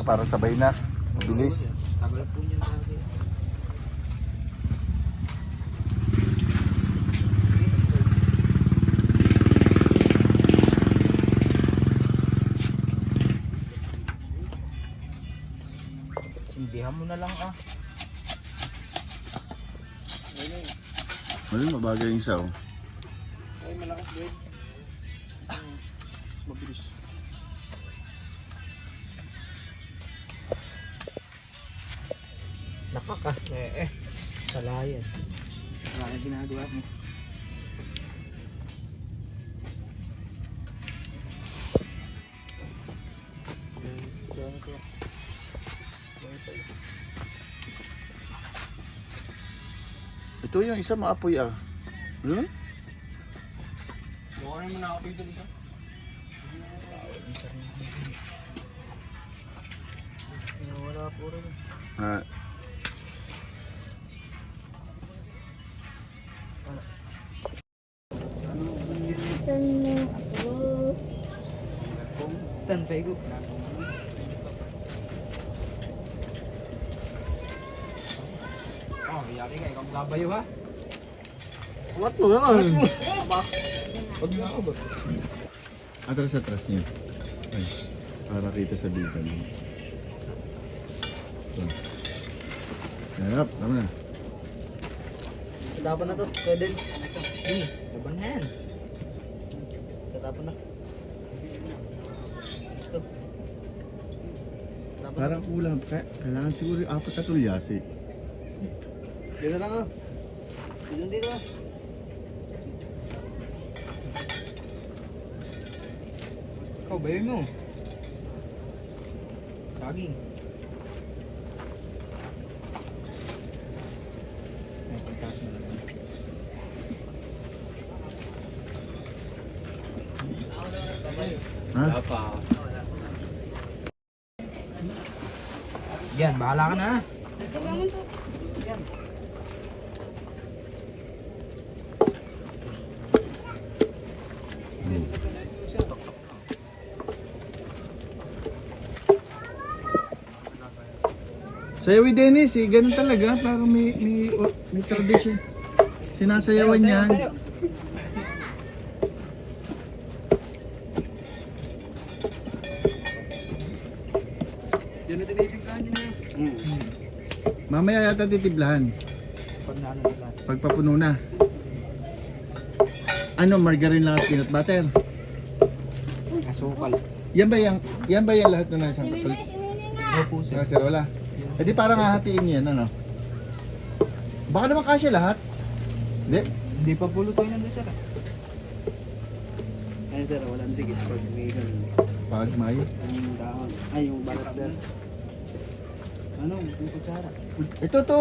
Para sabay na. Bilis. Tagal po niya lagi. Sindihan mo na lang ah. Ayun, mabagay yung isa oh. Ay, malakas din. Mabilis. Nakaka. Salayan. Wala na ginagawa mo. Ito yung isa maapoy ah. Ano? Bukan mo na ako dito isa. Wala po rin. Ah, Tan pego. Oh, yari ka ikaw labayo ha. what mo yan? Wag na ako ba? Atras niya. Ay, para kita sa bigan. So. Harap, tama na. Tatapon na to, pwede. Laban na yan. Tatapon na. Ito. Tatapon na. Parang kulang. Kailangan siguro yung 4 na tulyasi. Dito lang ah. Dito ah. Ikaw, bayoy mo. Saging. Ay, pagtaas mo lang. Ha? Yan, bahala ka na. Sayaw ni Dennis eh, ganun talaga. Parang may tradition. Sinasayawan niyan. Diyan na tinitiblahan niya na. Mamaya yata titiblahan. Pag naano na lahat. Pagpapuno na. Ano, margarine lang at peanut butter? Asukal. Yan ba yung lahat na isang kapal? Opo sir. Kaserola. Eh di parang hahatiin yan, ano? Baka naman kasya lahat. Hindi. Hindi pa pulo tayo nandun sir. Ayun sir, walang digit pag may ganun. Pag may. Yung dahon. Ay, yung balat sir. Ano? Yung kutsara. Ito to.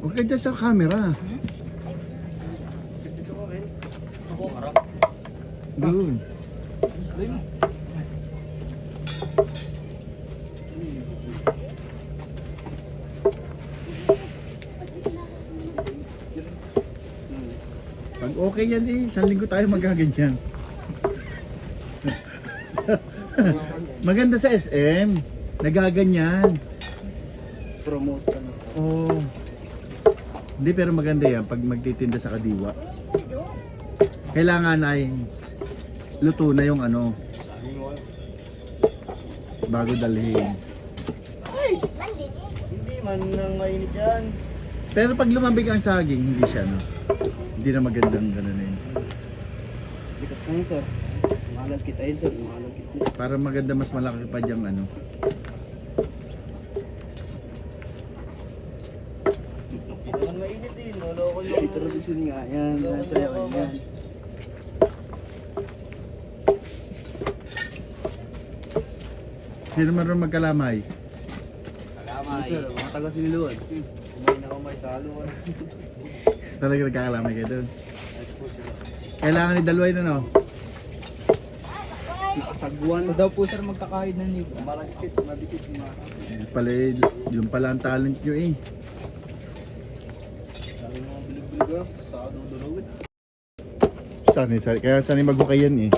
Huwag ka dyan sa camera. Dito ko rin. Ako, harap. Doon. Tuloy mo. Pag okay yan eh, 1 linggo tayo magaganyan. Maganda sa SM. Nagaganyan. Promote ka na. Oo. Hindi, pero maganda yan pag magtitinda sa kadiwa. Kailangan ay luto na yung ano bago dalhin. Hindi man nang mainit yan. Pero pag lumambig ang saging, hindi siya no. Hindi na magandang gano'n na yun. Bikas na yun sir. Malagkit ayun sir. Malagkit na. Para maganda, mas malaki pa diyang ano. Hindi naman mainit eh. Loloko yung tradisyon nga yan. Nasayawan yan. Sino man rin magkalamay? Ayun, sir, mga taga siniluan. Kumain ako may salo. Talaga nagkakalamay kayo doon. Kailangan ni Dalway na no? Nakasagwan. Ito daw po sir magkakahid ng nigo. Malagkit, madikit yung mga. Yung pala ang talent nyo eh. Sabi mga bilig-bilig ah. Sa dudulogin. sanay. Kaya sanay maghukay yan eh.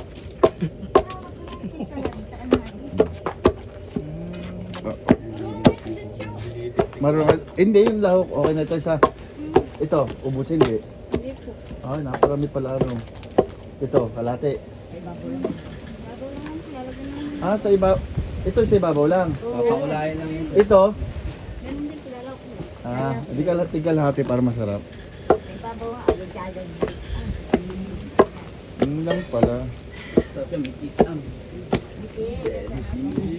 Marunong, hindi yung lahok. Okay na ito isa. Ito, ubusin hindi. Hindi po. Ay, naparami pala ano. Ito, kalate. Bago lang po. Lalagyan naman. Ah, sa iba. Ito sa ibabaw lang. Papaulahin lang yun. Ito, Ganun din po. Lalak po. hindi kalahati para masarap. May babaw nga. Agad-agad. Yun lang pala. Sarap yung may kisam.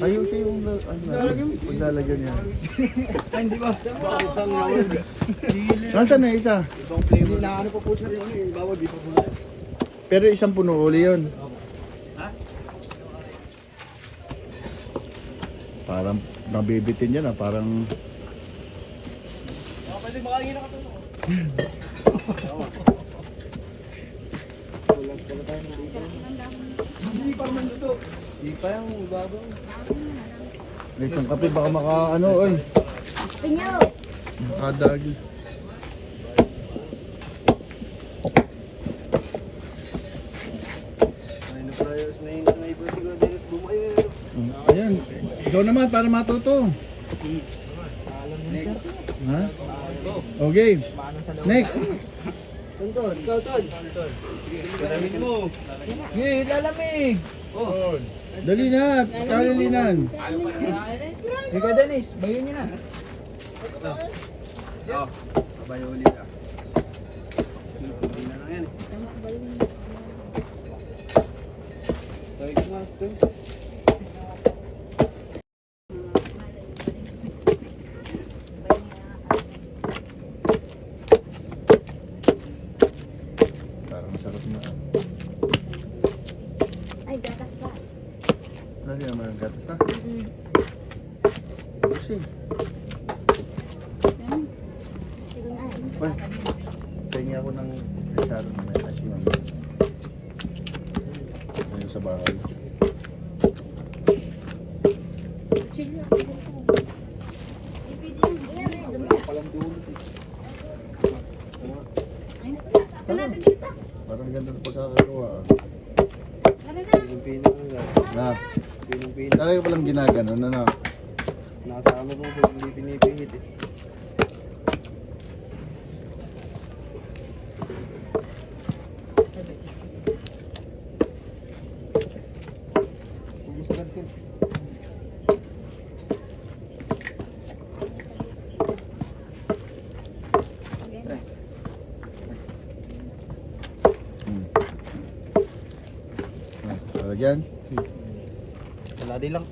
Ayusin yung paglalagyan niya. Ay, hindi ba? Bakit ang rawin? Nasaan na isa? Ibang flavor. Hindi na ano pa po siya yun. Yung bawal, di pa po na. Pero isang puno uli yun. Parang nabibitin yan ah. Parang Pwede makakina ka to. Hindi pa naman dito. Hindi pa yung babaw. itong kape baka maka ano oy. Pinyo! Makadagi. Ano pa yung sniper siguro Dennis bumay na. Ayan. Ikaw naman para matuto. Next. Ha? Okay. Paano sa loob? Next. Tonton. Ikaw, Tol. Karamin mo. Ngayon, lalamig. Oh. Dali na. Kalilinan. Ikaw, Dennis. Bayo niyo na. Oh. Bayo ulit ah. Hindi na lang yan. Tayo ko mas to. Parang masarap na. Ay, gatas pa. Dali naman ang gatas na. Busin. Ganun. Sige na. Ba? Tingin ako ng restaro na may asin. Ayun sa bahay. Chili ako. Palang dulo. Ito natin dito. Parang ganda ng pagkakagawa. Ah. Tara na. Pinong-pinong nga. Na, Pinong-pinong. talaga palang ginaganon. Ano? Nakasama ko pag hindi pinipihit eh. Pumusagad ka. Talagyan. Wala din lang.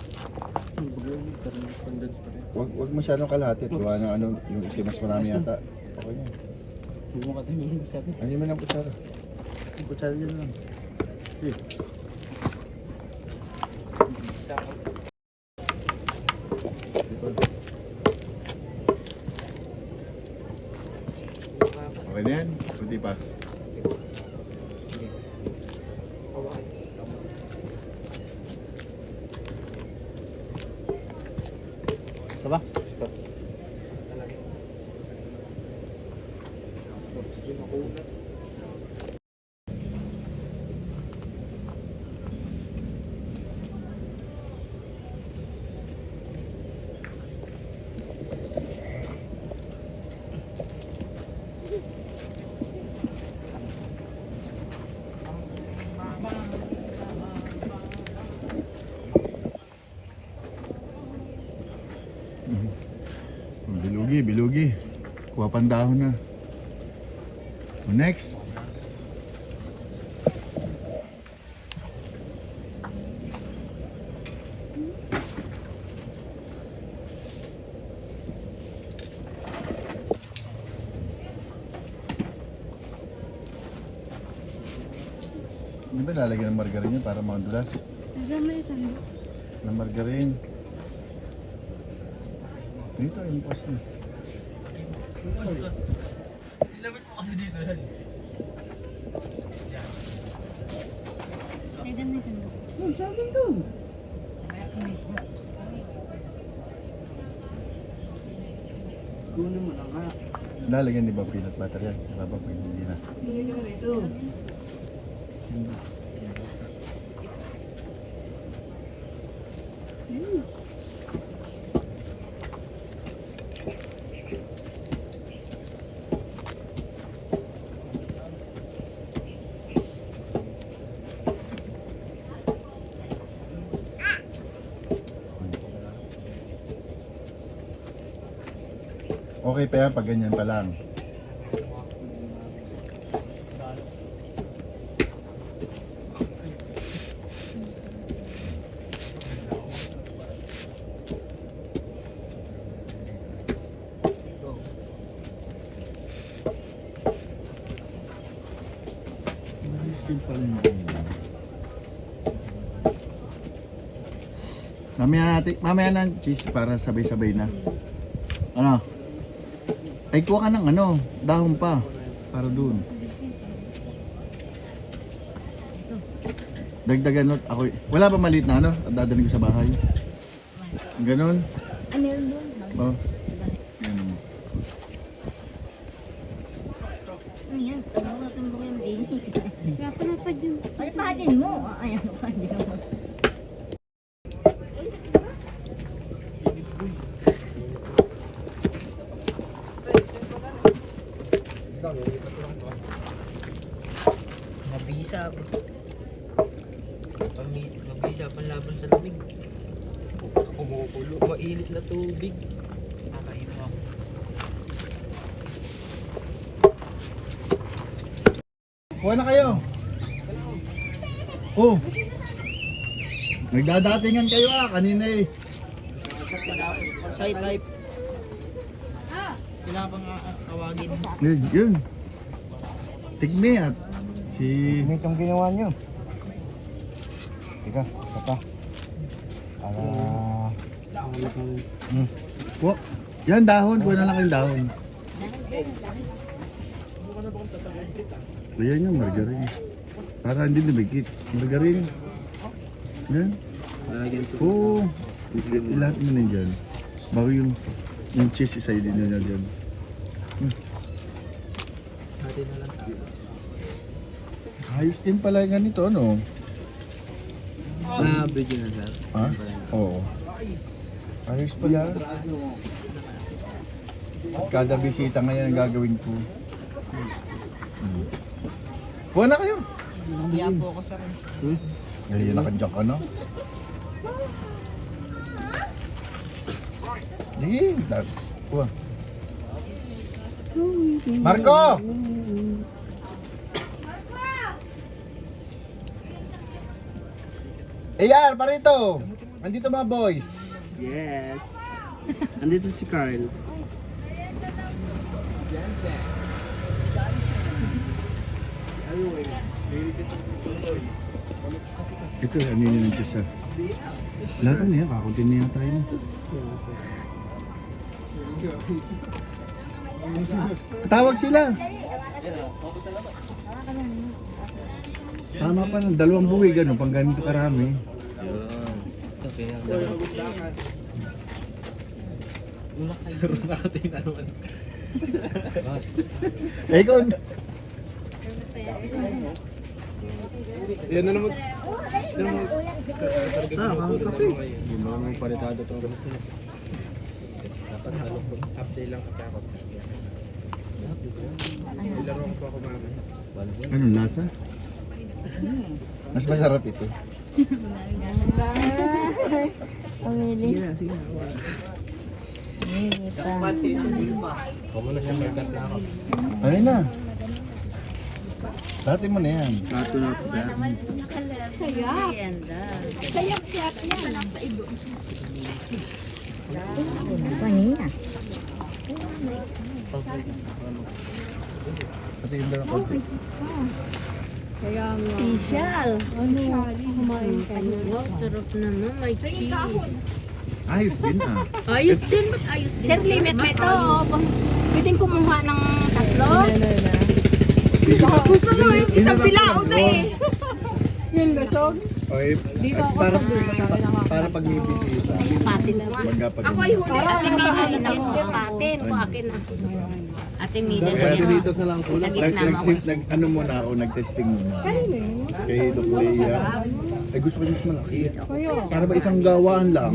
Wag masyadong kalahati. Gawa ng ano, yung iski mas marami yata. Okay na. Huwag mo katingin sa atin. Ano mo ng kutsara? Yung kutsara nyo lang. Okay. Okay na yan? Kunti pa. Saba? Bilugi, bilugi. Kuha pang dahon na. Next. Di ba lalagyan ng margarine yun para madulas? Lagyan mo yung sando. Ng margarine. Dito, yung post na. Lagyan mo yung sando. Sa akin to. Kunin mo na nga. Lalagyan di ba peanut butter yan? Diba ba pag hindi na? Hindi ka rito. Okay pa yan pag ganyan pa lang. Mamaya na cheese para sabay-sabay na. Ano? Ay, kuha ka ng ano, dahon pa. Para doon. Dagdagan not ako. Wala ba maliit na ano? Dadaling ko sa bahay. Ganon. Ano yun doon? Oh. Yan mo. Ano yan? Tawagan mo yung dinis. Kaya panapad yun. Ay, patin mo. Ayan, patin mo. Mabisa. Mabisa panlaban sa lamig. Kumukulo. Mainit na tubig. Nakakain mo. Kuha na kayo. Oh. Nagdadatingan kayo kanina eh. Side life. Kailangan pang tawagin. Yun. Tigme at si... Ano itong ginawa nyo? Teka, pa. Para... Kuha. Yan dahon. Kuha na lang kayong dahon. Ayan yung margarine. Para hindi lumikit. Margarine. Yan. Oo. Ilahat mo na dyan. Bago yung cheese isa din nyo na dyan. Natin na lang. Ayos din pala yung ganito, ano? Bridge na sir. Ha? Oo. Ayos pala. Kada bisita ngayon ang gagawin ko. Kuha na kayo. Iyan po ako sir. Ngayon nakadyak ka na. Sige. Kuha. Marco! Eyar, parito! Andito mga boys. Yes. Andito si Carl. Ito, ano yun yung cheese ah. Lahat na yan, kakuntin na yata yun. Tawag sila. Tama pa ng 2 buwi, gano'n, pang ganito karami. Okay. Saro natin naman. Eh, ikaw, Yan na naman. Kape. Hindi mo naman paritado ito. Dapat halo ko. Update lang kasi ako sa kanya. Ilaro ko ako mamaya. anong lasa? Mas masarap ito. Sige na, sige na. Huwag mo na siya markat na ako. Ano na? Dati mo na yan. Kato na ito sir. Kanina. Pati yung dala ko. Special. Ano? Kumain ka na. Wow, sarap naman. May cheese. Ayos din ah. Ayos din. Ba't ayos din? Sir, limit mo ito. Pwedeng kumuha ng 3. Gusto mo yung isang bilao na eh. Yung lasog. Okay, para pag may bisita. Patin naman. Wag pag Ako ay huli. Ate Mini. Patin. Kung akin na. At Ate Mida Kaya na Dito sa lang kulang. Sa gitna mo. ano muna ako, nag-testing muna. Kay Doc Leia. Eh gusto ko mas malaki. Para ba isang gawaan lang?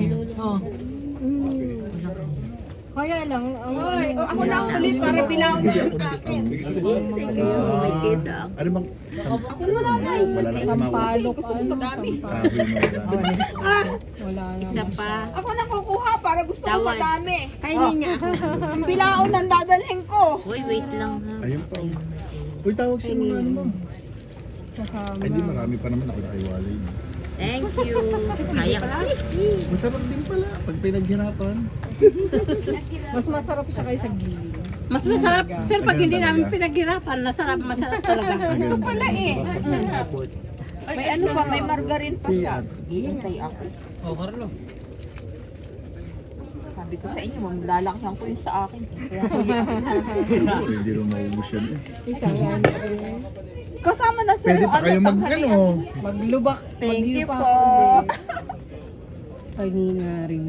Kaya lang, Hoy, ako na ang huli para bilaw na yung akin. may kesa. Ano bang? Ako na nanay. Wala na kasi mawala. Kasi gusto ko madami. Kahoy mo wala. wala Isa pa. Ako na kukuha para gusto ko Tawad. madami. Kainin niya. Ang bilao nang dadalhin ko. Uy, wait lang ha. Ayun pa. Uy, tawag si mga ano mo. kasama. Ay, di marami pa naman ako nakiwalay. Thank you. Kaya ka. Masarap din pala pag pinaghirapan. Mas masarap siya kaysa gili. Mas masarap, sir, pag hindi Talaga. namin pinaghirapan, masarap talaga. Ito Wala eh. May ano pa, may margarine pa siya. Hihintay ako. Oh, Carlo. Sabi ko sa inyo, maglalaksan ko yung sa akin. Hindi rin maubos yan eh. Isang ano rin. Kasama na sir Pwede yung pa kayo mag tanghalian. ano. Maglubak. Thank you Maglipa po. ako ulit. Kanina rin.